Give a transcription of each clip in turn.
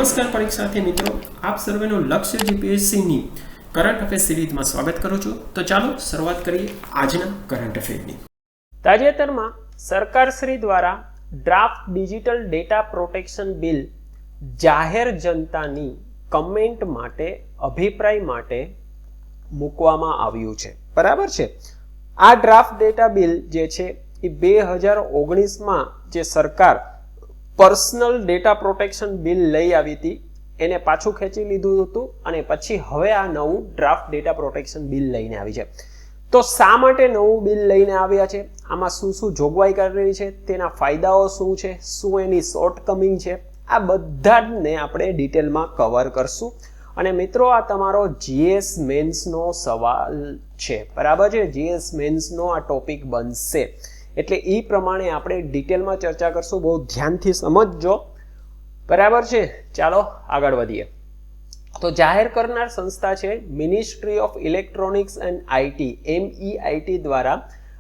નમસ્કાર પરીક્ષાર્થી મિત્રો, આપ સર્વેનું લક્ષ્ય જીપીએસસીની કરંટ અફેર સિરીઝમાં સ્વાગત કરું છું. તો ચાલો શરૂઆત કરીએ આજના કરંટ અફેરની. તાજેતરમાં સરકારશ્રી દ્વારા draft digital data protection bill જાહેર જનતાની કમેન્ટ માટે, અભિપ્રાય માટે મૂકવામાં આવ્યું છે. બરાબર છે. આ ડ્રાફ્ટ ડેટા બિલ જે છે એ 2019માં જે સરકાર પર્સનલ ડેટા પ્રોટેક્શન બિલ લઈ આવી હતી એને પાછું ખેંચી લીધું હતું અને પછી હવે આ નવું ડ્રાફ્ટ ડેટા પ્રોટેક્શન બિલ લઈને આવી છે. તો શા માટે નવું બિલ લઈને આવ્યા છે, આમાં શું શું જોગવાઈ કરેલી છે, તેના ફાયદાઓ શું છે, શું એની શોર્ટકમિંગ છે, આ બધા ને આપણે ડિટેલમાં કવર કરશું. અને મિત્રો, આ તમારો જીએસ મેન્સનો સવાલ છે. બરાબર છે. જીએસ મેન્સનો આ ટોપિક બનશે એટલે એ પ્રમાણે આપણે ડિટેલમાં ચર્ચા કરશું. બહુ ધ્યાનથી સમજજો. બરાબર છે. ચાલો આગળ વધીએ. તો જાહેર કરનાર સંસ્થા છે ministry of electronics and IT, MEIT દ્વારા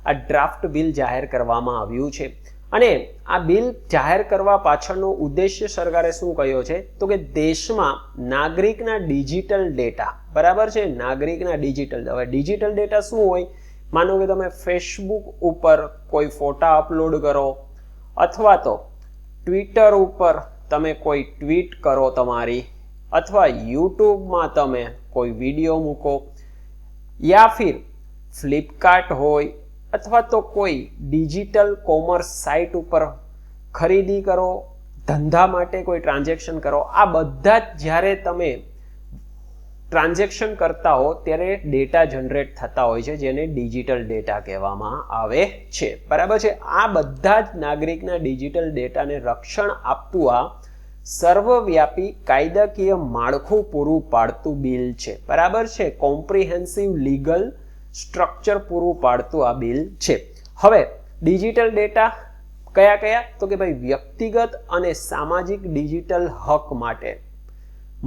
આ ડ્રાફ્ટ બિલ જાહેર કરવામાં આવ્યું છે. અને આ બિલ જાહેર કરવા પાછળનો ઉદ્દેશ્ય સરકારે શું કહ્યો છે તો કે દેશમાં નાગરિકના ડિજિટલ ડેટા, બરાબર છે, નાગરિકના ડિજિટલ, હવે ડિજિટલ ડેટા શું હોય? માનો કે તમે ફેસબુક ઉપર કોઈ ફોટા અપલોડ કરો અથવા તો ટ્વિટર ઉપર તમે કોઈ ટ્વીટ કરો તમારી, અથવા યુટ્યુબમાં તમે કોઈ વિડીયો મૂકો, યા ફિર ફ્લિપકાર્ટ હોય અથવા તો કોઈ ડિજિટલ કોમર્સ સાઇટ ઉપર ખરીદી કરો, ધંધા માટે કોઈ ટ્રાન્ઝેક્શન કરો, આ બધા જ જ્યારે તમે ટ્રાન્ઝેક્શન કરતા હો ત્યારે ડેટા જનરેટ થતા હોય છે, જેને ડિજિટલ ડેટા કહેવામાં આવે છે. બરાબર છે. આ બધા જ નાગરિકના ડિજિટલ ડેટાને રક્ષણ આપતું આ સર્વવ્યાપી કાયદાકીય માળખું પૂરું પાડતું બિલ છે. બરાબર છે. કોમ્પ્રિહેન્સિવ લીગલ સ્ટ્રક્ચર પૂરું પાડતું આ બિલ છે. હવે ડિજિટલ ડેટા કયા કયા? તો કે ભાઈ વ્યક્તિગત અને સામાજિક ડિજિટલ હક માટે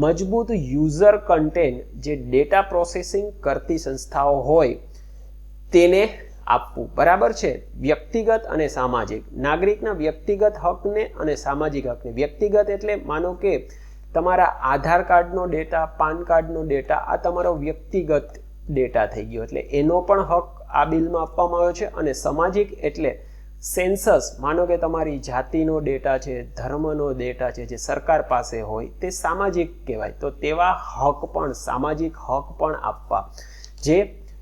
મજબૂત યુઝર કન્ટેન્ટ જે ડેટા પ્રોસેસિંગ કરતી સંસ્થાઓ હોય તેને આપવું. બરાબર છે. વ્યક્તિગત અને સામાજિક, નાગરિકના વ્યક્તિગત હકને અને સામાજિક હકને. વ્યક્તિગત એટલે માનો કે તમારા આધાર કાર્ડનો ડેટા, પાન કાર્ડનો ડેટા, આ તમારો વ્યક્તિગત ડેટા થઈ ગયો એટલે એનો પણ હક આ બિલમાં આપવામાં આવ્યો છે. અને સામાજિક એટલે સેન્સસ, માનો કે તમારી જાતિનો ડેટા છે, ધર્મનો ડેટા છે, જે સરકાર પાસે હોય તે સામાજિક કહેવાય. તો તેવા હક પણ, સામાજિક હક પણ આપવા. જે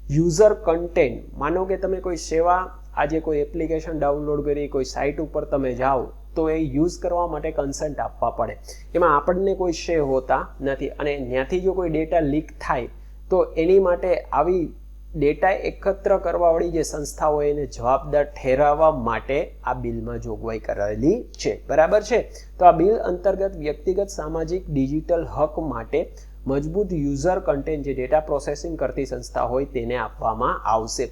યુઝર કન્ટેન્ટ, માનો કે તમે કોઈ સેવા, આજે કોઈ એપ્લિકેશન ડાઉનલોડ કરી, કોઈ સાઇટ ઉપર તમે જાઓ તો એ યુઝ કરવા માટે કન્સન્ટ આપવા પડે. એમાં આપણને કોઈ શે હોતા નથી અને ત્યાંથી જો કોઈ ડેટા લીક થાય તો એની માટે આવી ડેટા એકત્ર કરવાવાળી જે સંસ્થા હોય એને જવાબદાર ઠેરવવા માટે આ બિલમાં જોગવાઈ કરેલી છે. બરાબર છે. તો આ બિલ અંતર્ગત વ્યક્તિગત સામાજિક ડિજિટલ હક માટે મજબૂત યુઝર કન્ટેન્ટ જે ડેટા પ્રોસેસિંગ કરતી સંસ્થા હોય તેને આપવામાં આવશે.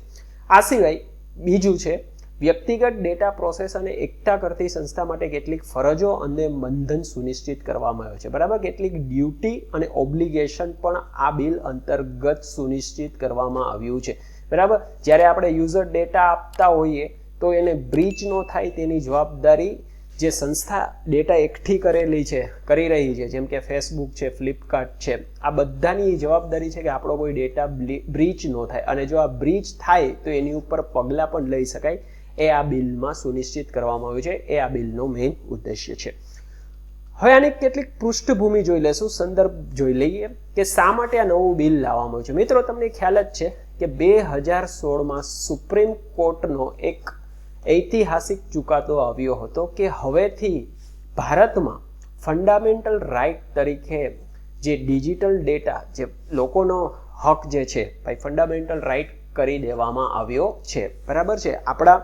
આ સિવાય બીજું છે વ્યક્તિગત ડેટા પ્રોસેસ અને એકઠા કરતી સંસ્થા માટે કેટલીક ફરજો અને બંધન સુનિશ્ચિત કરવામાં આવ્યો છે. બરાબર. કેટલીક ડ્યુટી અને ઓબ્લિગેશન પણ આ બિલ અંતર્ગત સુનિશ્ચિત કરવામાં આવ્યું છે. બરાબર. જ્યારે આપણે યુઝર ડેટા આપતા હોઈએ તો એને બ્રીચ ન થાય તેની જવાબદારી જે સંસ્થા ડેટા એકઠી કરેલી છે, કરી રહી છે, જેમ કે ફેસબુક છે, ફ્લિપકાર્ટ છે, આ બધાની જવાબદારી છે કે આપણો કોઈ ડેટા બ્રીચ ન થાય. અને જો આ બ્રીચ થાય તો એની ઉપર પગલાં પણ લઈ શકાય. એ આ બિલમાં સુનિશ્ચિત કરવામાં આવ્યું છે. એ આ બિલનો મેઇન ઉદ્દેશ્ય છે. હવે આની કેટલીક પૃષ્ઠભૂમિ જોઈ લેશું, સંદર્ભ જોઈ લઈએ કે શા માટે આ નવું બિલ લાવવામાં આવ્યું છે. મિત્રો, તમને ખ્યાલ જ છે કે 2016માં સુપ્રીમ કોર્ટનો એક ઐતિહાસિક ચુકાદો આવ્યો હતો કે હવેથી ભારતમાં ફંડામેન્ટલ રાઇટ તરીકે જે ડિજિટલ ડેટા, જે લોકોનો હક જે છે ભાઈ, ફંડામેન્ટલ રાઇટ કરી દેવામાં આવ્યો છે. બરાબર છે. આપણા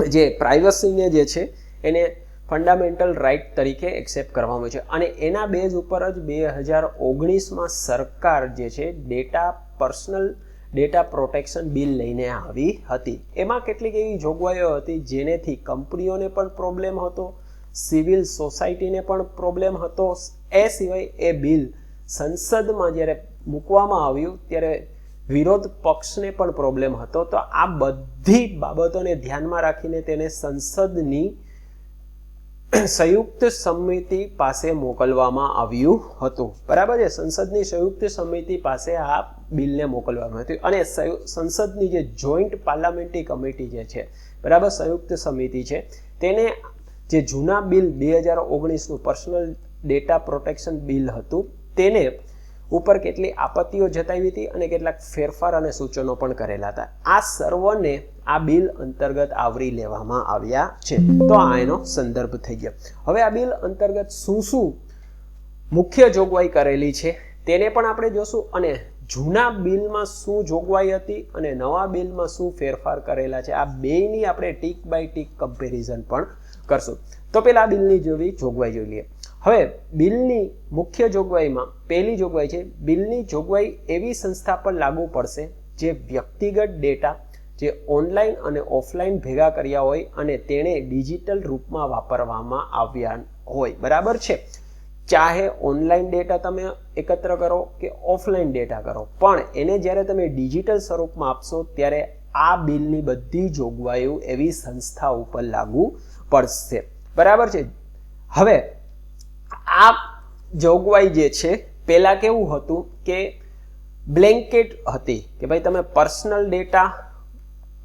જે પ્રાઇવસીને જે છે એને ફંડામેન્ટલ રાઇટ તરીકે એક્સેપ્ટ કરવામાં આવ્યું છે. અને એના બેઝ ઉપર જ 2019માં સરકાર જે છે પર્સનલ ડેટા પ્રોટેક્શન બિલ લઈને આવી હતી. એમાં કેટલીક એવી જોગવાઈઓ હતી જેનેથી કંપનીઓને પણ પ્રોબ્લેમ હતો, સિવિલ સોસાયટીને પણ પ્રોબ્લેમ હતો. એ સિવાય એ બિલ સંસદમાં જ્યારે મૂકવામાં આવ્યું ત્યારે વિરોધ પક્ષને પણ પ્રોબ્લેમ હતો. તો આ બધી બાબતોને ધ્યાનમાં રાખીને તેને સંસદની સંયુક્ત સમિતિ પાસે મોકલવામાં આવ્યું હતું. બરાબર છે, સંસદની સંયુક્ત સમિતિ પાસે આ બિલને મોકલવામાં આવ્યું અને સંસદની જે જોઈન્ટ પાર્લામેન્ટરી કમિટી જે છે, બરાબર, સંયુક્ત સમિતિ છે, તેને જે જૂના બિલ 2019નું પર્સનલ ડેટા પ્રોટેક્શન બિલ હતું તેને ઉપર કેટલી આપત્તિઓ જતાવી હતી અને કેટલાક ફેરફાર અને સૂચનો પણ કરેલા હતા. આ સર્વને આ બિલ અંતર્ગત આવરી લેવામાં આવ્યા છે. તો આ એનો સંદર્ભ થઈ ગયો. હવે આ બિલ અંતર્ગત શું મુખ્ય જોગવાઈ કરેલી છે તેને પણ આપણે જોશું અને જૂના બિલમાં શું જોગવાઈ હતી અને નવા બિલમાં શું ફેરફાર કરેલા છે, આ બેયની આપણે ટીક બાય ટીક કમ્પેરિઝન પણ કરશું. તો પેલા બિલની જેવી જોગવાઈ જોઈ લઈએ. હવે બિલની મુખ્ય જોગવાઈમાં પહેલી જોગવાઈ છે, બિલની જોગવાઈ એવી સંસ્થા પર લાગુ પડશે જે વ્યક્તિગત ડેટા જે ઓનલાઈન અને ઓફલાઈન ભેગા કર્યા હોય અને તેને ડિજિટલ રૂપમાં વાપરવામાં આવ્યા હોય. બરાબર છે, ચાહે ઓનલાઈન ડેટા તમે એકત્ર કરો કે ઓફલાઈન ડેટા કરો, પણ એને જ્યારે તમે ડિજિટલ સ્વરૂપમાં આપશો ત્યારે આ બિલની બધી જોગવાઈઓ એવી સંસ્થા ઉપર લાગુ પડશે. બરાબર છે. હવે આ જોગવાઈ જે છે પહેલા કેવું હતું કે બ્લેન્કેટ હતી કે ભાઈ તમે પર્સનલ ડેટા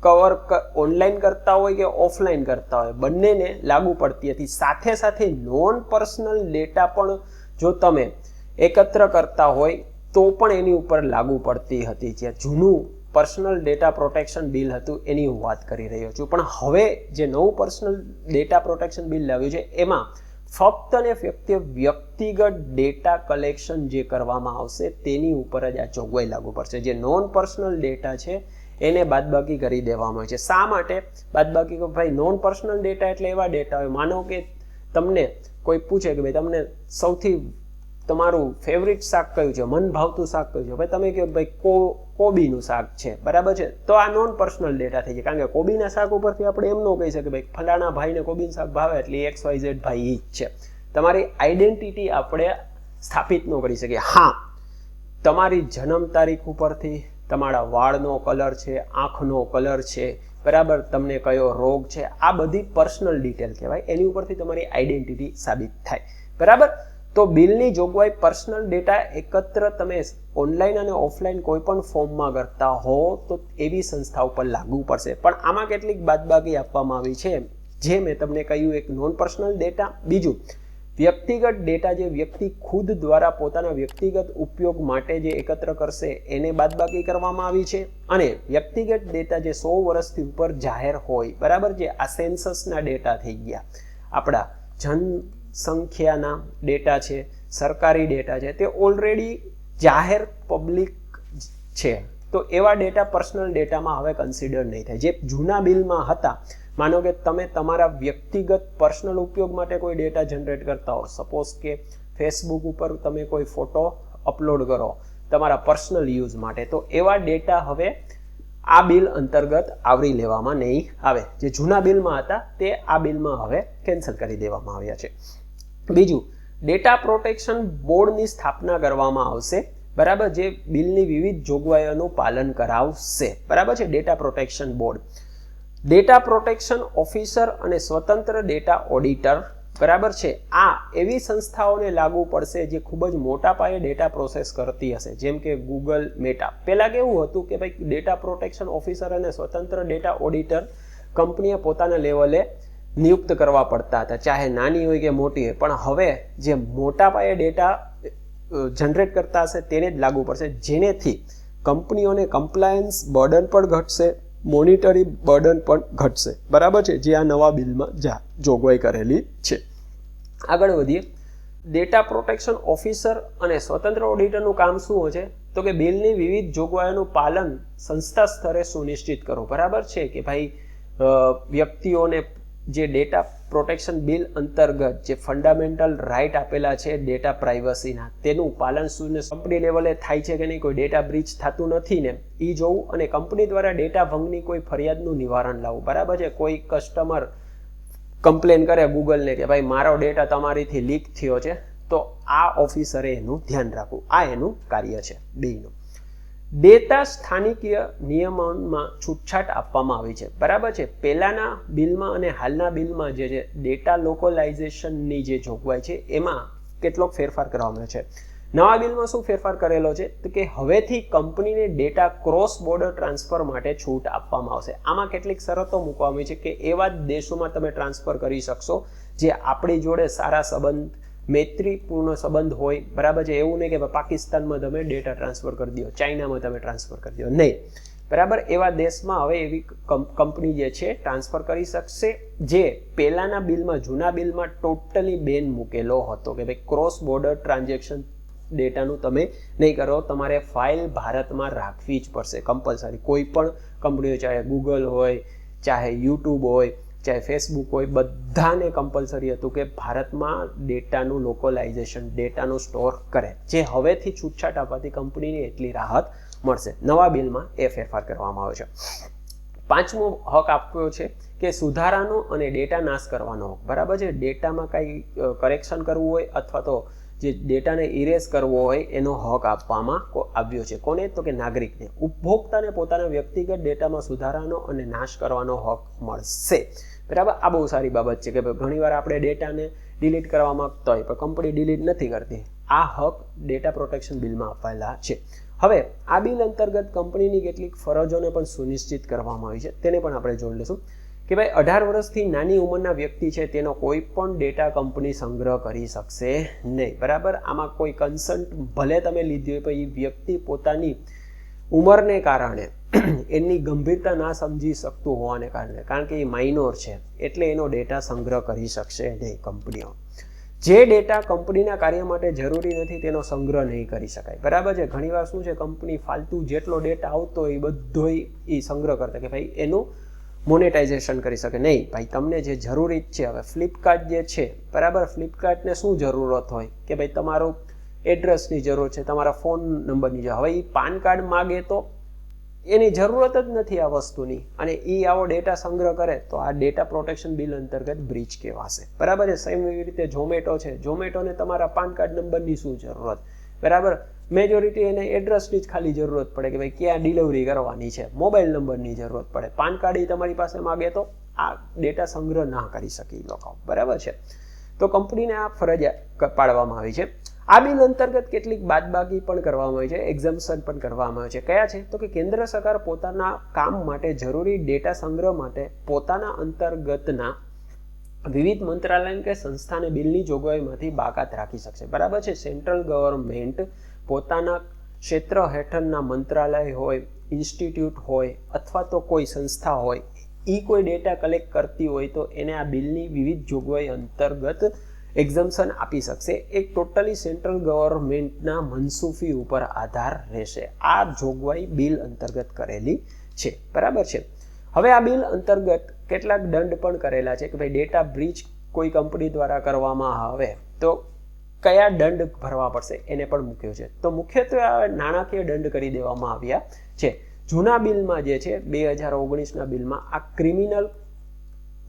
કવર ઓનલાઈન કરતા હોય કે ઓફલાઈન કરતા હોય બંનેને લાગુ પડતી હતી. સાથે સાથે નોન પર્સનલ ડેટા પણ જો તમે એકત્ર કરતા હોય તો પણ એની ઉપર લાગુ પડતી હતી. જે જૂનું પર્સનલ ડેટા પ્રોટેક્શન બિલ હતું એની હું વાત કરી રહ્યો છું. પણ હવે જે નવું પર્સનલ ડેટા પ્રોટેક્શન બિલ લાવ્યું છે એમાં ફક્ત ને ફક્ત વ્યક્તિગત ડેટા કલેક્શન જે કરવામાં આવશે તેની ઉપર જ આ જોગવાઈ લાગુ પડશે. જે નોન પર્સનલ ડેટા છે એને બાદબાકી કરી દેવામાં આવે છે. શા માટે બાદબાકી? ભાઈ નોન પર્સનલ ડેટા એટલે એવા ડેટા હોય, માનો કે તમને કોઈ પૂછે કે ભાઈ તમને સૌથી તમારું ફેવરિટ શાક કયું છે, મન ભાવતું શાક કયું છે, ભાઈ તમે કહો ભાઈ કોબીનું શાક છે. બરાબર છે, તો આ નોન પર્સનલ ડેટા થઈ જાય. કારણ કે કોબીના શાક ઉપરથી આપણે એમ ન કહી શકીએ ભાઈ ફલાણા ભાઈને કોબીનું શાક ભાવે એટલે XYZ ભાઈ ઈ જ છે. તમારી આઈડેન્ટિટી આપણે સ્થાપિત ન કરી શકીએ. હા, તમારી જન્મ તારીખ ઉપરથી તમારા વાળનો કલર છે, આંખનો કલર છે, બરાબર, તમને કયો રોગ છે, આ બધી પર્સનલ ડિટેલ કહેવાય. એની ઉપરથી તમારી આઈડેન્ટિટી સાબિત થાય. બરાબર. તો બિલની જોગવાઈ પર્સનલ ડેટા એકત્ર તમે ઓનલાઈન અને ઓફલાઈન કોઈ પણ ફોર્મમાં કરતા હો તો એવી સંસ્થા ઉપર લાગુ પડશે. પણ આમાં કેટલીક બાદબાકી આપવામાં આવી છે, જે મેં તમને કહ્યું, એક નોન પર્સનલ ડેટા, બીજું વ્યક્તિગત ડેટા જે વ્યક્તિ ખુદ દ્વારા પોતાના વ્યક્તિગત ઉપયોગ માટે જે એકત્ર કરશે એને બાદબાકી કરવામાં આવી છે, અને વ્યક્તિગત ડેટા જે 100 વર્ષથી ઉપર જાહેર હોય. બરાબર, જે આ સેન્સસના ડેટા થઈ ગયા, આપણા જનસંખ્યાના ડેટા છે, સરકારી ડેટા છે, તે ઓલરેડી જાહેર પબ્લિક છે, તો એવા ડેટા પર્સનલ ડેટામાં હવે કન્સિડર નહીં થાય. જે જૂના બિલમાં હતા, માનો કે તમે તમારા વ્યક્તિગત પર્સનલ ઉપયોગ માટે કોઈ ડેટા જનરેટ કરતા હો, સપોઝ કે ફેસબુક ઉપર તમે કોઈ ફોટો અપલોડ કરો તમારા પર્સનલ યુઝ માટે, તો એવા ડેટા હવે આ બિલ અંતર્ગત આવરી લેવામાં નહીં આવે. જે જૂના બિલમાં હતા તે આ બિલમાં હવે કેન્સલ કરી દેવામાં આવ્યા છે. બીજું, ડેટા પ્રોટેક્શન બોર્ડની સ્થાપના કરવામાં આવશે. બરાબર, જે બિલની વિવિધ જોગવાઈઓનું પાલન કરાવશે. બરાબર છે. Data protection board, data protection officer અને સ્વતંત્ર ડેટા ઓડિટર. બરાબર છે. આ એવી સંસ્થાઓને લાગુ પડશે જે ખૂબ જ મોટા પાયે ડેટા પ્રોસેસ કરતી હશે, જેમ કે ગૂગલ, મેટા. પહેલા કેવું હતું કે ભાઈ ડેટા પ્રોટેક્શન ઓફિસર અને સ્વતંત્ર ડેટા ઓડિટર કંપનીએ પોતાના લેવલે નિયુક્ત કરવા પડતા હતા, ચાહે નાની હોય કે મોટી હોય. પણ હવે જે મોટા પાયે ડેટા જનરેટ કરતા હશે તેને જ લાગુ પડશે, જેનેથી કંપનીઓને કમ્પ્લાયન્સ બર્ડન પણ ઘટશે, મોનિટરી બર્ડન પણ ઘટશે. બરાબર છે, જે આ નવા બિલમાં જોગવાઈ કરેલી છે. આગળ વધીએ. ડેટા પ્રોટેક્શન ઓફિસર અને સ્વતંત્ર ઓડિટરનું કામ શું છે? તો કે બિલની વિવિધ જોગવાઈઓનું પાલન સંસ્થા સ્તરે સુનિશ્ચિત કરો. બરાબર છે કે ભાઈ વ્યક્તિઓને જે ડેટા પ્રોટેક્શન બિલ અંતર્ગત જે ફંડામેન્ટલ રાઇટ આપેલા છે ડેટા પ્રાઇવસીના, તેનું પાલન કંપની લેવલે થાય છે કે નહીં, કોઈ ડેટા બ્રીચ થતું નથી ને એ જોવું, અને કંપની દ્વારા ડેટા ભંગની કોઈ ફરિયાદનું નિવારણ લાવવું. બરાબર છે. કોઈ કસ્ટમર કમ્પ્લેન કરે ગૂગલને કે ભાઈ મારો ડેટા તમારીથી લીક થયો છે, તો આ ઓફિસરે એનું ધ્યાન રાખવું. આ એનું કાર્ય છે બેયનું. ડેટા સ્થાનિકીય નિયમનમાં છૂટછાટ આપવામાં આવી છે, બરાબર છે. પહેલાના બિલમાં અને હાલના બિલમાં જે છે ડેટા લોકલાઇઝેશનની જે જોગવાઈ છે એમાં કેટલોક ફેરફાર કરવામાં આવ્યો છે. નવા બિલમાં શું ફેરફાર કરેલો છે તો કે હવેથી કંપનીને ડેટા ક્રોસ બોર્ડર ટ્રાન્સફર માટે છૂટ આપવામાં આવશે. આમાં કેટલીક શરતો મૂકવામાં આવી છે કે એવા દેશોમાં તમે ટ્રાન્સફર કરી શકશો જે આપણી જોડે સારા સંબંધ, મૈત્રીપૂર્ણ સંબંધ હોય, બરાબર છે. એવું નહીં કે પાકિસ્તાનમાં તમે ડેટા ટ્રાન્સફર કરી દો, ચાઇનામાં તમે ટ્રાન્સફર કરી દો, નહીં, બરાબર. એવા દેશમાં હવે એવી કંપની જે છે ટ્રાન્સફર કરી શકશે જે પહેલાના બિલમાં, જૂના બિલમાં ટોટલી બેન મૂકેલો હતો કે ભાઈ ક્રોસ બોર્ડર ટ્રાન્ઝેક્શન ડેટાનું તમે નહીં કરો, તમારે ફાઇલ ભારતમાં રાખવી જ પડશે કમ્પલસરી. કોઈ પણ કંપનીઓ, ચાહે ગૂગલ હોય, ચાહે યુટ્યુબ હોય, ચાહે ફેસબુક હોય, બધાને કમ્પલસરી હતું કે ભારતમાં ડેટાનું લોકલાઇઝેશન, ડેટાનું સ્ટોર કરે. જે હવેથી છૂટછાટ આપવાથી કંપનીને એટલી રાહત મળશે. નવા બિલમાં એ ફેરફાર કરવામાં આવ્યો છે. પાંચમો હક આપ્યો છે કે સુધારાનો અને ડેટા નાશ કરવાનો હક, બરાબર છે. ડેટામાં કાંઈ કરેક્શન કરવું હોય અથવા તો જે ડેટાને ઇરેઝ કરવો હોય એનો હક આપવામાં આવ્યો છે. કોને? તો કે નાગરિકને. ઉપભોક્તાને પોતાના વ્યક્તિગત ડેટામાં સુધારાનો અને નાશ કરવાનો હક મળશે, બરાબર. આ બહુ સારી બાબત છે કે ઘણીવાર આપણે ડેટાને ડિલીટ કરવા માંગતા હોય પણ કંપની ડિલીટ નથી કરતી. આ હક ડેટા પ્રોટેક્શન બિલમાં અપાયેલા છે. હવે આ બિલ અંતર્ગત કંપનીની કેટલીક ફરજોને પણ સુનિશ્ચિત કરવામાં આવી છે, તેને પણ આપણે જોઈ લઈશું કે ભાઈ 18 વર્ષથી નાની ઉંમરના વ્યક્તિ છે તેનો કોઈ પણ ડેટા કંપની સંગ્રહ કરી શકશે નહીં, બરાબર. આમાં કોઈ કન્સન્ટ ભલે તમે લીધી હોય પણ એ વ્યક્તિ પોતાની ઉંમરને કારણે એની ગંભીરતા ના સમજી શકતું હોવાને કારણે, કારણ કે એ માઇનોર છે એટલે એનો ડેટા સંગ્રહ કરી શકશે નહીં કંપનીઓ. જે ડેટા કંપનીના કાર્ય માટે જરૂરી નથી તેનો સંગ્રહ નહીં કરી શકાય, બરાબર છે. ઘણીવાર શું છે, કંપની ફાલતુ જેટલો ડેટા આવતો હોય એ બધો એ સંગ્રહ કરતા કે ભાઈ એનું મોનેટાઇઝેશન કરી શકે નહીં. ભાઈ તમને જે જરૂરી છે, હવે ફ્લિપકાર્ટ જે છે, બરાબર, ફ્લિપકાર્ટને શું જરૂરત હોય કે ભાઈ તમારું એડ્રેસની જરૂર છે, તમારા ફોન નંબરની જરૂર. હવે એ પાન કાર્ડ માગે તો એની જરૂરત જ નથી આ વસ્તુની, અને એ આવો ડેટા સંગ્રહ કરે તો આ ડેટા પ્રોટેક્શન બિલ અંતર્ગત બ્રીચ કહેવાશે, બરાબર છે. સેમ એવી રીતે ઝોમેટો છે, ઝોમેટોને તમારા પાન કાર્ડ નંબરની શું જરૂરત, બરાબર. મેજોરિટી એને એડ્રેસની જ ખાલી જરૂરત પડે કે ભાઈ ક્યાં ડિલિવરી કરવાની છે, મોબાઈલ નંબરની જરૂરત પડે. પાન કાર્ડ એ તમારી પાસે માગે તો આ ડેટા સંગ્રહ ના કરી શકે લોકો, બરાબર છે. તો કંપનીને આ ફરજ પાડવામાં આવી છે. આ બિલ અંતર્ગત કેટલીક બાદબાકી પણ કરવામાં આવી છે, એક્ઝમ્પશન પણ કરવામાં આવે છે. કયા છે? તો કે કેન્દ્ર સરકાર પોતાના કામ માટે જરૂરી ડેટા સંગ્રહ માટે પોતાના અંતર્ગતના વિવિધ મંત્રાલય કે સંસ્થાને બિલની જોગવાઈમાંથી બાકાત રાખી શકશે, બરાબર છે. સેન્ટ્રલ ગવર્મેન્ટ પોતાના ક્ષેત્ર હેઠળના મંત્રાલય હોય, ઇન્સ્ટિટ્યૂટ હોય અથવા તો કોઈ સંસ્થા હોય, એ કોઈ ડેટા કલેક્ટ કરતી હોય તો એને આ બિલની વિવિધ જોગવાઈ અંતર્ગત એક્ઝમ્પશન આપી શકશે. એ ટોટલી સેન્ટ્રલ ગવર્મેન્ટના મનસુફી ઉપર આધાર રહેશે. આ જોગવાઈ બિલ અંતર્ગત કરેલી છે, બરાબર છે. હવે આ બિલ અંતર્ગત કેટલાક દંડ પણ કરેલા છે કે ભાઈ ડેટા બ્રીચ કોઈ કંપની દ્વારા કરવામાં આવે તો કયા દંડ ભરવા પડશે એને પણ મૂક્યો છે. તો મુખ્યત્વે આ નાણાકીય દંડ કરી દેવામાં આવ્યા છે. જૂના બિલમાં જે છે 2019ના બિલમાં આ ક્રિમિનલ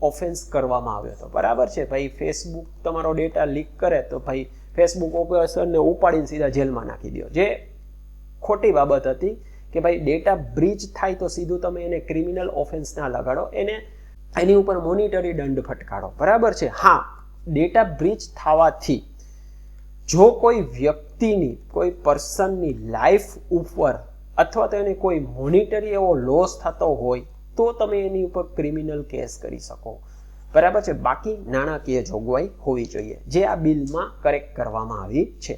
ઓફેન્સ કરવામાં આવ્યો હતો, બરાબર છે. ભાઈ ફેસબુક તમારો ડેટા લીક કરે તો ભાઈ ફેસબુક ઓપરેશનને ઉપાડીને સીધા જેલમાં નાખી દો, જે ખોટી બાબત હતી કે ભાઈ ડેટા બ્રીચ થાય તો સીધું તમે એને ક્રિમિનલ ઓફેન્સ ના લગાડો, એની ઉપર મોનિટરી દંડ ફટકારો, બરાબર છે. હા, ડેટા બ્રીચ થવાથી જો કોઈ વ્યક્તિની, કોઈ પર્સનની લાઈફ ઉપર અથવા તો એને કોઈ મોનિટરી એવો લોસ થતો હોય તો તમે એની ઉપર ક્રિમિનલ કેસ કરી શકો, બરાબર છે. બાકી નાણાકીય જોગવાઈ હોવી જોઈએ, જે આ બિલમાં કરેક્ટ કરવામાં આવી છે.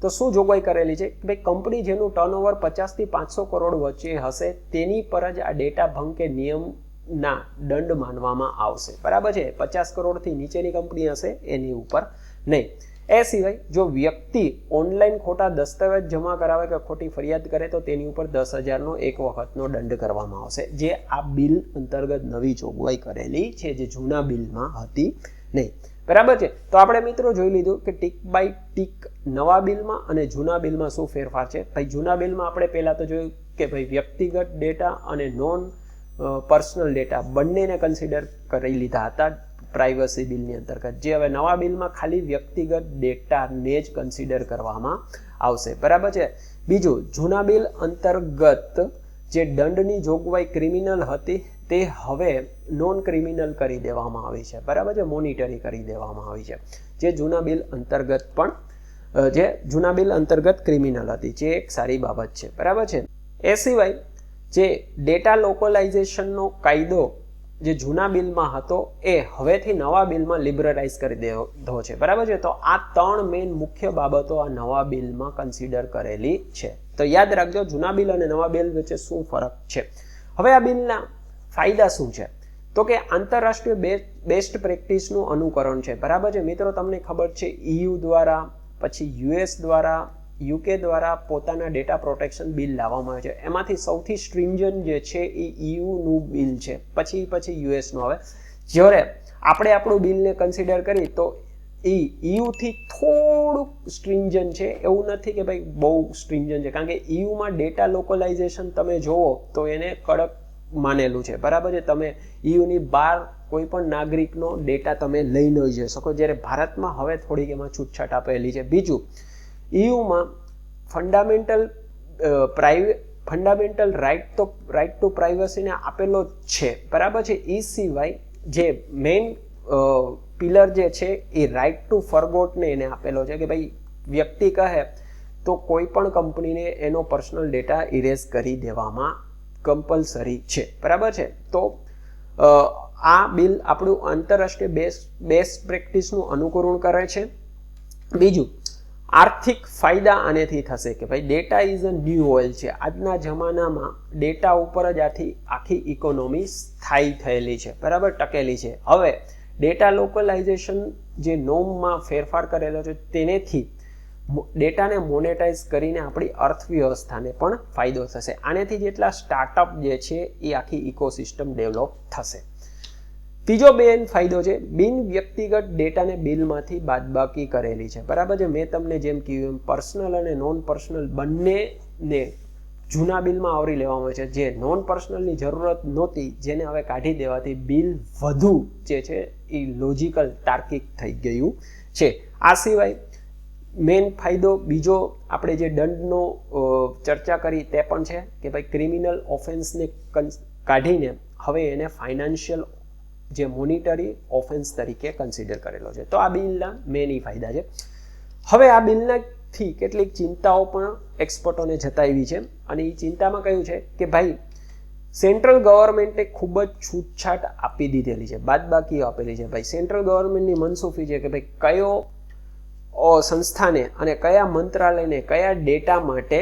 તો શું જોગવાઈ કરેલી છે કે ભાઈ કંપની જેનું ટર્નઓવર 50 થી 500 કરોડ વચ્ચે હશે તેની પર જ આ ડેટા ભંગ કે નિયમના દંડ માનવામાં આવશે, બરાબર છે. 50 કરોડથી નીચેની કંપની હશે એની ઉપર નહીં. એ સિવાય જો વ્યક્તિ ઓનલાઈન ખોટા દસ્તાવેજ જમા કરાવે કે ખોટી ફરિયાદ કરે તો તેની ઉપર 10,000નો એક વખતનો દંડ કરવામાં આવશે, જે આ બિલ અંતર્ગત નવી જોગવાઈ કરેલી છે, જે જૂના બિલમાં હતી નહીં, બરાબર છે. તો આપણે મિત્રો જોઈ લીધું કે ટીક બાય ટીક નવા બિલમાં અને જૂના બિલમાં શું ફેરફાર છે. ભાઈ જૂના બિલમાં આપણે પહેલા તો જોયું કે ભાઈ વ્યક્તિગત ડેટા અને નોન પર્સનલ ડેટા બંનેને કન્સિડર કરી લીધા હતા પ્રાઇવસી બિલની અંતર્ગત, જે હવે નવા બિલમાં ખાલી વ્યક્તિગત ડેટાને જ કન્સિડર કરવામાં આવશે, બરાબર છે. બીજું, જૂના બિલ અંતર્ગત જે દંડની જોગવાઈ ક્રિમિનલ હતી તે હવે નોન ક્રિમિનલ કરી દેવામાં આવી છે, બરાબર છે, મોનિટરી કરી દેવામાં આવી છે. જે જૂના બિલ અંતર્ગત પણ જે જૂના બિલ અંતર્ગત ક્રિમિનલ હતી, જે એક સારી બાબત છે, બરાબર છે. એ સિવાય જે ડેટા લોકલાઇઝેશનનો કાયદો જે જૂના બિલમાં હતો એ હવેથી નવા બિલમાં લિબરલાઇઝ કરી દીધો છે, બરાબર છે. તો આ 3 મેઇન મુખ્ય બાબતો આ નવા બિલમાં કન્સિડર કરેલી છે. તો યાદ રાખજો, જૂના બિલ અને નવા બિલ વચ્ચે શું ફરક છે. હવે આ બિલના ફાયદા શું છે? તો કે આંતરરાષ્ટ્રીય બેસ્ટ પ્રેક્ટિસનું અનુકરણ છે, બરાબર છે. મિત્રો, તમને ખબર છે EU દ્વારા, પછી US દ્વારા, UK દ્વારા પોતાના ડેટા પ્રોટેક્શન બિલ લાવવામાં આવે છે. એમાંથી સૌથી સ્ટ્રિંજન્ટ જે છે એ EUનું બિલ છે, પછી USનું આવે. જ્યારે આપણે આપણું બિલને કન્સિડર કરી તો એ EUથી થોડુંક સ્ટ્રિંજન્ટ છે, એવું નથી કે ભાઈ બહુ સ્ટ્રિંજન્ટ છે, કારણ કે EUમાં ડેટા લોકલાઇઝેશન તમે જોવો તો એને કડક માનેલું છે, બરાબર છે. તમે EUની બહાર કોઈ પણ નાગરિકનો ડેટા તમે લઈ ન જઈ શકો, જ્યારે ભારતમાં હવે થોડીક એમાં છૂટછાટ આપેલી છે. બીજું, EUમાં ફંડામેન્ટલ રાઇટ ટુ પ્રાઇવસીને આપેલો છે, બરાબર છે. એ સિવાય જે મેઇન પિલર જે છે એ રાઇટ ટુ ફરગોટને એને આપેલો છે કે ભાઈ વ્યક્તિ કહે તો કોઈ પણ કંપનીને એનો પર્સનલ ડેટા ઇરેઝ કરી દેવામાં કમ્પલસરી છે, બરાબર છે. તો આ બિલ આપણું આંતરરાષ્ટ્રીય બેસ્ટ પ્રેક્ટિસનું અનુકરણ કરે છે. બીજું, આર્થિક ફાયદા આનેથી થશે કે ભાઈ data is a new oil છે. આજના જમાનામાં ડેટા ઉપર જ આખી ઇકોનોમી સ્થાયી થયેલી છે, બરાબર, ટકેલી છે. હવે ડેટા લોકલાઇઝેશન જે નોર્મમાં ફેરફાર કરેલો છે તેનેથી ડેટાને મોનેટાઇઝ કરીને આપણી અર્થવ્યવસ્થાને પણ ફાયદો થશે. આનેથી જેટલા સ્ટાર્ટઅપ જે છે એ આખી ઇકોસિસ્ટમ ડેવલપ થશે. ત્રીજો મેઇન ફાયદો છે બિન વ્યક્તિગત ડેટાને બિલમાંથી બાદબાકી કરેલી છે, બરાબર છે. મેં તમને જેમ કીધું એમ પર્સનલ અને નોન પર્સનલ બંનેને જૂના બિલમાં આવરી લેવામાં છે. જે નોન પર્સનલની જરૂરત નહોતી, જેને હવે કાઢી દેવાથી બિલ વધુ જે છે એ લોજિકલ તાર્કિક થઈ ગયું છે. આ સિવાય મેઇન ફાયદો બીજો આપણે જે દંડનો ચર્ચા કરી તે પણ છે કે ભાઈ ક્રિમિનલ ઓફેન્સને કાઢીને હવે એને ફાઇનાન્શિયલ જે મોનિટરી ઓફેન્સ તરીકે કન્સિડર કરેલો છે. તો આ બિલના મેઇન ફાયદા છે. હવે આ બિલનાથી કેટલીક ચિંતાઓ પણ એક્સપર્ટોને જતાવી છે, અને એ ચિંતામાં કહ્યું છે કે ભાઈ સેન્ટ્રલ ગવર્મેન્ટે ખૂબ જ છૂટછાટ આપી દીધેલી છે, બાદબાકી આપેલી છે. ભાઈ સેન્ટ્રલ ગવર્મેન્ટની મનસુફી છે કે ભાઈ કયો સંસ્થાને અને કયા મંત્રાલયને કયા ડેટા માટે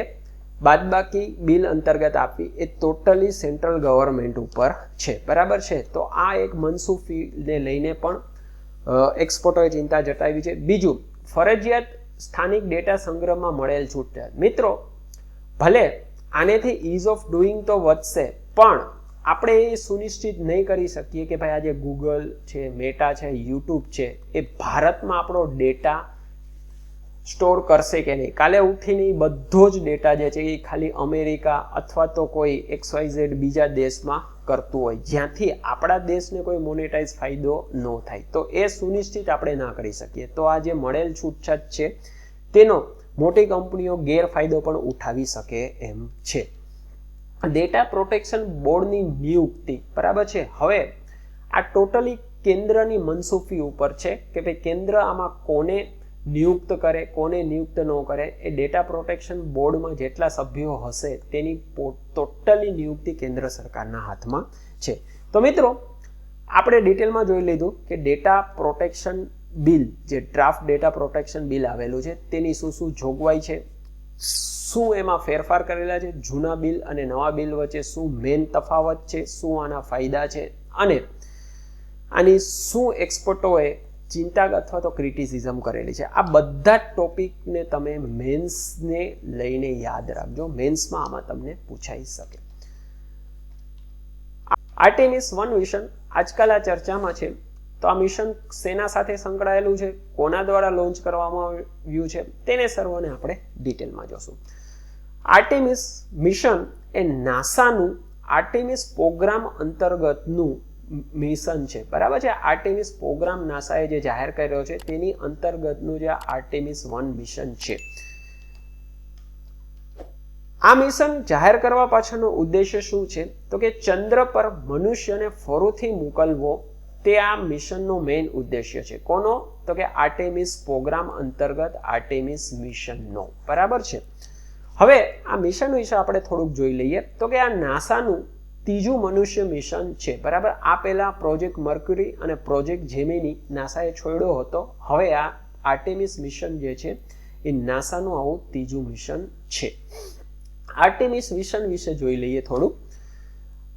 બાદબાકી બિલ અંતર્ગત આપવી એ ટોટલી સેન્ટ્રલ ગવર્મેન્ટ ઉપર છે, બરાબર છે. તો આ એક મનસુફીને લઈને પણ એક્સપર્ટોએ ચિંતા જતાવી છે. બીજું, ફરજિયાત સ્થાનિક ડેટા સંગ્રહમાં મળેલ છૂટછાટ. મિત્રો, ભલે આનેથી ઇઝ ઓફ ડુઈંગ તો વધશે, પણ આપણે એ સુનિશ્ચિત નહીં કરી શકીએ કે ભાઈ આજે ગૂગલ છે, મેટા છે, યુટ્યુબ છે, એ ભારતમાં આપણો ડેટા સ્ટોર કરશે કે નહીં. કાલે ઉઠીને બધો જ ડેટા જે છે એ ખાલી અમેરિકા અથવા તો કોઈ XYZ બીજા દેશમાં કરતું હોય, જ્યાંથી આપણા દેશને કોઈ મોનેટાઇઝ ફાયદો ન થાય. તો એ સુનિશ્ચિત આપણે ના કરી શકીએ. તો આ જે મળેલ છૂટછાટ છે તેનો મોટી કંપનીઓ ગેરફાયદો પણ ઉઠાવી શકે એમ છે. ડેટા પ્રોટેક્શન બોર્ડની નિયુક્તિ, બરાબર છે. હવે આ ટોટલી કેન્દ્રની મનસુફી ઉપર છે કે ભાઈ કેન્દ્ર આમાં કોને નિયુક્ત કરે, કોને નિયુક્ત ન કરે. એ ડેટા પ્રોટેક્શન બોર્ડમાં જેટલા સભ્યો હશે તેની ટોટલી નિયુક્તિ કેન્દ્ર સરકારના હાથમાં છે. તો મિત્રો, આપણે ડિટેલમાં જોઈ લીધું કે ડેટા પ્રોટેક્શન બિલ, જે ડ્રાફ્ટ ડેટા પ્રોટેક્શન બિલ આવેલું છે તેની શું શું જોગવાઈ છે, શું એમાં ફેરફાર કરેલા છે, જૂના બિલ અને નવા બિલ વચ્ચે શું મેઇન તફાવત છે, શું આના ફાયદા છે, અને આની શું એક્સપર્ટોએ ચિંતા અથવા તો ક્રિટિસિઝમ કરેલી છે. આ બધા ટોપિકને તમે મેન્સને લઈને યાદ રાખજો. મેન્સમાં આમાં તમને પૂછાઈ શકે. આર્ટેમિસ 1 મિશન આજકાલ આ ચર્ચામાં છે. તો આ મિશન સેના સાથે સંકળાયેલું છે, કોના દ્વારા લોન્ચ કરવામાં આવ્યું છે, તેને સર્વને આપણે ડિટેલમાં જોશું. આર્ટેમિસ મિશન એ નાસાનું આર્ટેમિસ પ્રોગ્રામ અંતર્ગતનું મિશન છે, બરાબર છે. આર્ટેમિસ પ્રોગ્રામ નાસાએ જે જાહેર કર્યો છે તેની અંતર્ગતનું જે આર્ટેમિસ 1 મિશન છે. આ મિશન જાહેર કરવા પાછળનો ઉદ્દેશ્ય શું છે તો કે ચંદ્ર પર મનુષ્યને ફરીથી મોકલવો, તે આ મિશનનો મેઇન ઉદ્દેશ્ય છે. કોનો તો કે આર્ટેમિસ પ્રોગ્રામ અંતર્ગત આર્ટેમિસ મિશનનો. બરાબર છે. હવે આ મિશન વિશે આપણે થોડુંક જોઈ લઈએ તો કે આ નાસાનું ત્રીજું મનુષ્ય મિશન છે. બરાબર, આ પહેલા પ્રોજેક્ટ મર્ક્યુરી અને પ્રોજેક્ટ જેમિની નાસાએ છોડ્યો હતો. હવે આ આર્ટેમિસ મિશન જે છે એ નાસાનું આવું ત્રીજું મિશન છે. આર્ટેમિસ મિશન વિશે જોઈ લઈએ થોડું.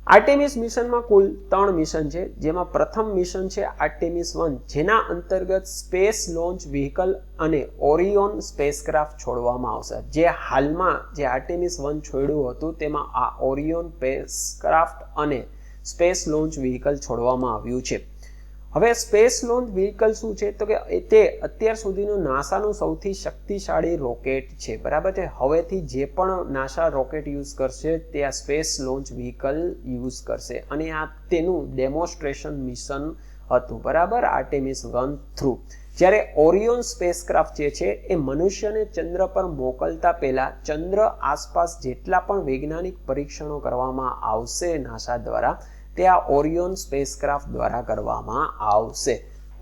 આર્ટેમિસ મિશનમાં કુલ 3 મિશન છે, જેમાં પ્રથમ મિશન છે આર્ટેમિસ 1, જેના અંતર્ગત સ્પેસ લોન્ચ વ્હીકલ અને ઓરિયોન સ્પેસક્રાફ્ટ છોડવામાં આવશે. જે હાલમાં જે આર્ટેમિસ 1 છોડ્યું હતું તેમાં આ ઓરિયોન સ્પેસક્રાફ્ટ અને સ્પેસ લોન્ચ વ્હીકલ છોડવામાં આવ્યું છે. હવે સ્પેસ લોન્ચ વ્હીકલ શું છે તો કે તે અત્યાર સુધીનું નાસાનું સૌથી શક્તિશાળી રોકેટ છે. બરાબર છે. હવેથી જે પણ નાસા રોકેટ યુઝ કરશે તે આ સ્પેસ લોન્ચ વ્હીકલ યુઝ કરશે અને આ તેનું ડેમોન્સ્ટ્રેશન મિશન હતું. બરાબર, આર્ટેમિસ 1 થ્રુ. જ્યારે ઓરિયોન સ્પેસક્રાફ્ટ જે છે એ મનુષ્યને ચંદ્ર પર મોકલતા પહેલા ચંદ્ર આસપાસ જેટલા પણ વૈજ્ઞાનિક પરીક્ષણો કરવામાં આવશે નાસા દ્વારા, તે આ ઓરિયોન સ્પેસક્રાફ્ટ દ્વારા કરવામાં આવશે.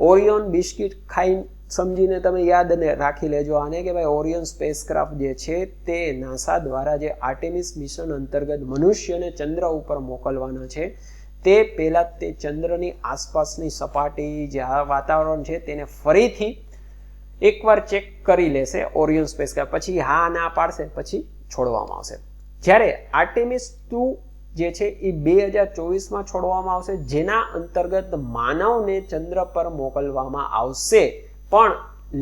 ઓરિયોન બિસ્કિટ ખાઈ સમજીને તમે યાદ અને રાખી લેજો આને કે ભાઈ ઓરિયોન સ્પેસક્રાફ્ટ જે છે તે નાસા દ્વારા જે આર્ટેમિસ મિશન અંતર્ગત મનુષ્યને ચંદ્ર ઉપર મોકલવાના છે તે પહેલા તે ચંદ્રની આસપાસની સપાટી જે આ વાતાવરણ છે તેને ફરીથી એકવાર ચેક કરી લેશે ઓરિયોન સ્પેસક્રાફ્ટ. પછી હા ના પાડશે પછી છોડવામાં આવશે. જ્યારે આર્ટેમિસ 2 જે છે એ 2024માં છોડવામાં આવશે, જેના અંતર્ગત માનવને ચંદ્ર પર મોકલવામાં આવશે પણ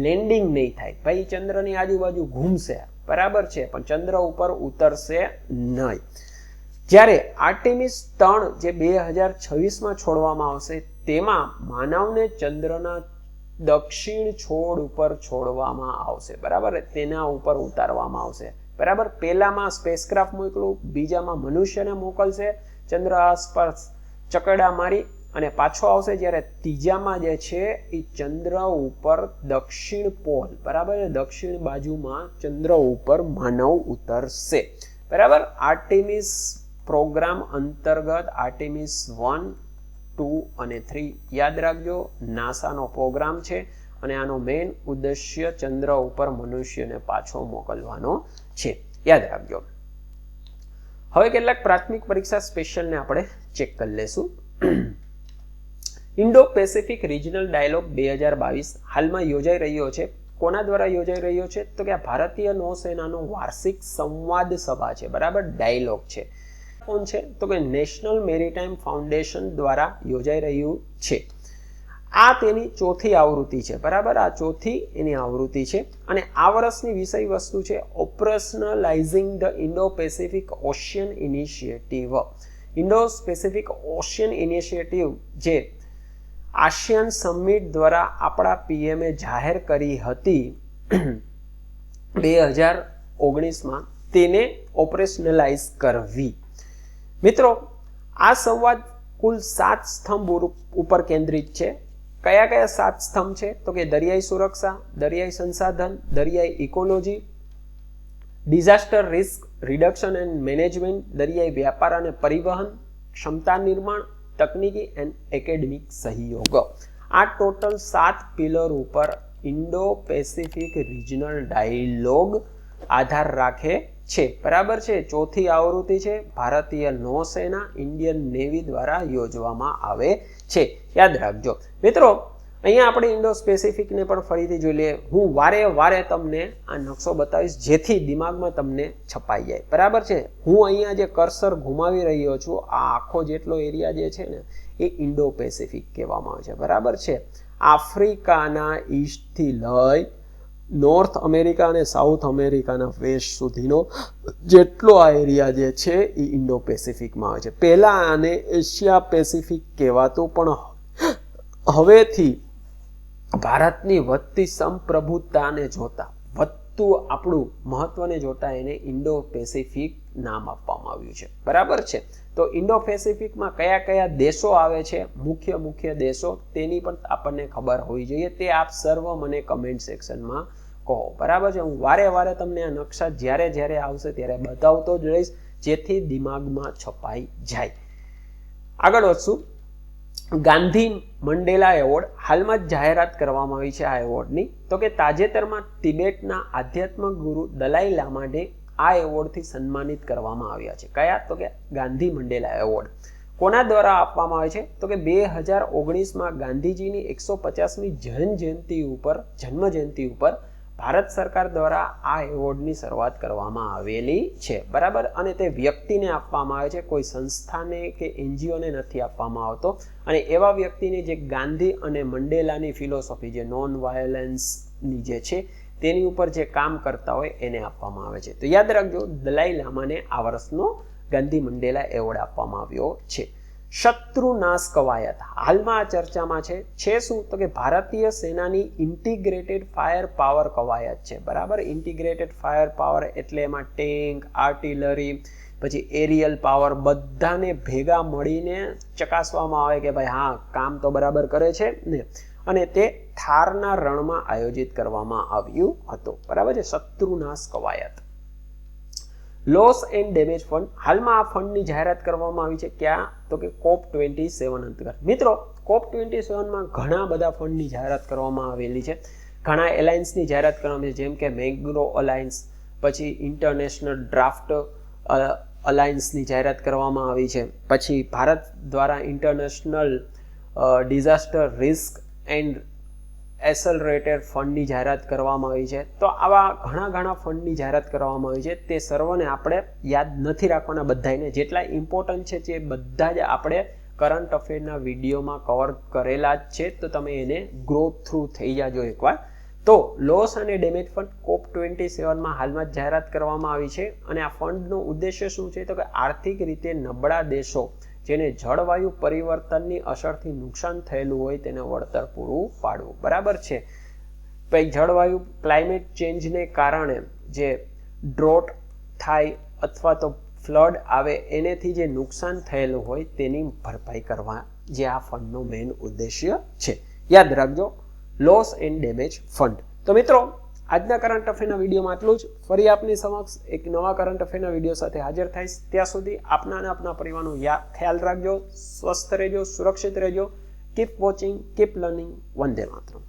લેન્ડિંગ નહીં થાય. ભાઈ ચંદ્રની આજુબાજુ ઘૂમશે, બરાબર છે, પણ ચંદ્ર ઉપર ઉતરશે નહીં. જ્યારે આર્ટેમિસ 3 જે 2026માં છોડવામાં આવશે તેમાં માનવને ચંદ્રના દક્ષિણ છોડ ઉપર છોડવામાં આવશે. બરાબર, તેના ઉપર ઉતારવામાં આવશે. બરાબર, પહેલામાં સ્પેસક્રાફ્ટ મોકલું, બીજામાં મનુષ્યને મોકલશે ચંદ્ર આસપાસ ચકડા મારી અને પાછો આવશે. જ્યારે ત્રીજામાં જે છે એ ચંદ્ર ઉપર દક્ષિણ પોલ, બરાબર, દક્ષિણ બાજુમાં ચંદ્ર ઉપર માનવ ઉતરશે. બરાબર, આર્ટેમિસ પ્રોગ્રામ અંતર્ગત આર્ટેમિસ 1, 2 અને 3 યાદ રાખજો, નાસાનો પ્રોગ્રામ છે અને આનો મેઇન ઉદ્દેશ્ય ચંદ્ર ઉપર મનુષ્યને પાછો મોકલવાનો છે. યાદ રાખજો. હવે કેટલાક પ્રાથમિક પરીક્ષા સ્પેશિયલને આપણે ચેક કરી લેશું. ઇન્ડો પેસિફિક રિજનલ ડાયલોગ 2022 હાલમાં યોજાઈ રહ્યો છે. કોના દ્વારા યોજાઈ રહ્યો છે તો કે આ ભારતીય નૌસેનાનો વાર્ષિક સંવાદ સભા છે. બરાબર, ડાયલોગ છે. કોણ છે તો કે નેશનલ મેરીટાઈમ ફાઉન્ડેશન દ્વારા યોજાઈ રહ્યું છે. આ તેની 4થી આવૃત્તિ છે. બરાબર, આ 4થી એની આવૃત્તિ છે અને આ વર્ષની વિષય વસ્તુ છે operationalising the Indo Pacific ocean initiative. Indo Pacific ocean initiative ASEAN summit સમિટ દ્વારા આપણા પીએમએ જાહેર કરી હતી 2019માં, તેને ઓપરેશનલાઇઝ કરવી. મિત્રો, આ સંવાદ કુલ 7 સ્તંભ ઉપર કેન્દ્રિત છે. કયા કયા 7 સ્તંભ છે તો કે દરિયાઈ સુરક્ષા, દરિયાઈ સંસાધન, દરિયાઈ ecology, disaster risk reduction and management, દરિયાઈ વ્યાપાર અને પરિવહન, ક્ષમતા નિર્માણ, તકનીકી એન્ડ એકેડેમિક સહયોગ. આ ટોટલ 7 પિલર ઉપર ઇન્ડો પેસિફિક રિજનલ ડાયલોગ આધાર રાખે છે. બરાબર છે, 4થી આવૃત્તિ છે. ભારતીય નૌસેના ઇન્ડિયન નેવી દ્વારા યોજવામાં આવે છે. યાદ રાખજો મિત્રો. અહીંયા આપણે ઇન્ડો પેસિફિકને પણ ફરીથી જોઈ લઈએ. હું વારે વારે તમને આ નકશો બતાવીશ જેથી દિમાગમાં તમને છપાઈ જાય. બરાબર છે. હું અહીંયા જે કર્સર ઘુમાવી રહ્યો છું આ આખો જેટલો એરિયા જે છે ને એ ઇન્ડો પેસિફિક કહેવામાં આવે છે. બરાબર છે. આફ્રિકાના ઈસ્ટથી લઈ નોર્થ અમેરિકા અને સાઉથ અમેરિકાના વેસ્ટ સુધીનો જેટલો આ એરિયા જે છે એ ઇન્ડો પેસિફિકમાં આવે છે. પહેલા આને એશિયા પેસિફિક કહેવાતું, પણ હવેથી ભારતની વધતી સંપ્રભુતાને જોતા, વધતું આપણું મહત્વને જોતા એને ઇન્ડો પેસિફિક નામ આપવામાં આવ્યું છે. બરાબર છે. તો ઇન્ડો પેસિફિકમાં કયા કયા દેશો આવે છે, મુખ્ય દેશો, તેની પણ આપણને ખબર હોવી જોઈએ. તે આપ સર્વ મને કમેન્ટ સેક્શનમાં કહો. બરાબર છે. હું વારે વારે તમને આ નકશા જ્યારે જ્યારે આવશે ત્યારે બતાવતો જ રહીશ, જેથી દિમાગમાં છપાઈ જાય. આગળ વધશું. ગાંધી મંડેલા એવોર્ડ હાલમાં જ જાહેરાત કરવામાં આવી છે આ એવોર્ડની. તો કે તાજેતરમાં તિબેટના આધ્યાત્મિક ગુરુ દલાઈ લામાને આ એવોર્ડથી સન્માનિત કરવામાં આવ્યા છે. કયા? તો કે ગાંધી મંડેલા એવોર્ડ. કોના દ્વારા આપવામાં આવે છે? તો કે 2019માં ગાંધીજીની 150મી જન્મ જયંતિ ઉપર ભારત સરકાર દ્વારા આ એવોર્ડની શરૂઆત કરવામાં આવેલી છે. બરાબર. અને તે વ્યક્તિને આપવામાં આવે છે, કોઈ સંસ્થાને કે એનજીઓને નથી આપવામાં આવતો. અને એવા વ્યક્તિને જે ગાંધી અને મંડેલાની ફિલોસોફી, જે નોન વાયોલન્સની જે છે તેની ઉપર જે કામ કરતા હોય એને આપવામાં આવે છે. તો યાદ રાખજો, દલાઈ લામાને આ વર્ષનો ગાંધી મંડેલા એવોર્ડ આપવામાં આવ્યો છે. શત્રુ નાશ કવાયત હાલમાં આ ચર્ચામાં છે શું? તો કે ભારતીય સેનાની ઇન્ટિગ્રેટેડ ફાયર પાવર કવાયત છે. બરાબર. ઇન્ટિગ્રેટેડ ફાયર પાવર એટલે એમાં ટેન્ક, આર્ટિલરી, પછી એરિયલ પાવર બધાને ભેગા મળીને ચકાસવામાં આવે કે ભાઈ હા, કામ તો બરાબર કરે છે ને. અને તે થારના રણમાં આયોજિત કરવામાં આવ્યું હતું. બરાબર છે. શત્રુનાશ કવાયત. લોસ એન્ડ ડેમેજ ફંડ હાલમાં આ ફંડની જાહેરાત કરવામાં આવી છે. ક્યાં? તો કે COP27 અંતર્ગત. મિત્રો, COP27માં ઘણા બધા ફંડની જાહેરાત કરવામાં આવેલી છે. ઘણા એલાયન્સની જાહેરાત કરવામાં આવી છે, જેમ કે મેંગ્રો અલાયન્સ, પછી ઇન્ટરનેશનલ ડ્રાફ્ટ અલાયન્સની જાહેરાત કરવામાં આવી છે. પછી ભારત દ્વારા ઇન્ટરનેશનલ ડિઝાસ્ટર રિસ્ક એન્ડ એસલરેટેડ ફંડની જાહેરાત કરવામાં આવી છે. તો આવા ઘણા ફંડની જાહેરાત કરવામાં આવી છે. તે સર્વને આપણે યાદ નથી રાખવાના બધાને. જેટલા ઇમ્પોર્ટન્ટ છે તે બધા જ આપણે કરંટ અફેરના વિડીયોમાં કવર કરેલા જ છે. તો તમે એને ગ્રો થ્રુ થઈ જાજો એકવાર. તો લોસ અને ડેમેજ ફંડ COP27માં હાલમાં જ જાહેરાત કરવામાં આવી છે. અને આ ફંડનો ઉદ્દેશ્ય શું છે? તો કે આર્થિક રીતે નબળા દેશો જેને જળવાયુ પરિવર્તનની અસરથી નુકસાન થયેલું હોય તેને વળતર પૂરું પાડવું. બરાબર છે. પછી જળવાયુ ક્લાઇમેટ ચેન્જને કારણે જે ડ્રોટ થાય અથવા તો ફ્લડ આવે એનેથી જે નુકસાન થયેલું હોય તેની ભરપાઈ કરવા જે આ ફંડનો મેઇન ઉદ્દેશ્ય છે. યાદ રાખજો, લોસ એન્ડ ડેમેજ ફંડ. તો મિત્રો, આજના કરંટ અફેરના વિડીયોમાં આટલું જ. ફરી આપની સમક્ષ એક નવા કરંટ અફેરના વિડીયો સાથે હાજર થઈશ. ત્યાં સુધી આપના અને આપના પરિવારનો ખ્યાલ રાખજો. સ્વસ્થ રહેજો, સુરક્ષિત રહેજો. Keep watching, keep learning. Vande માતરમ.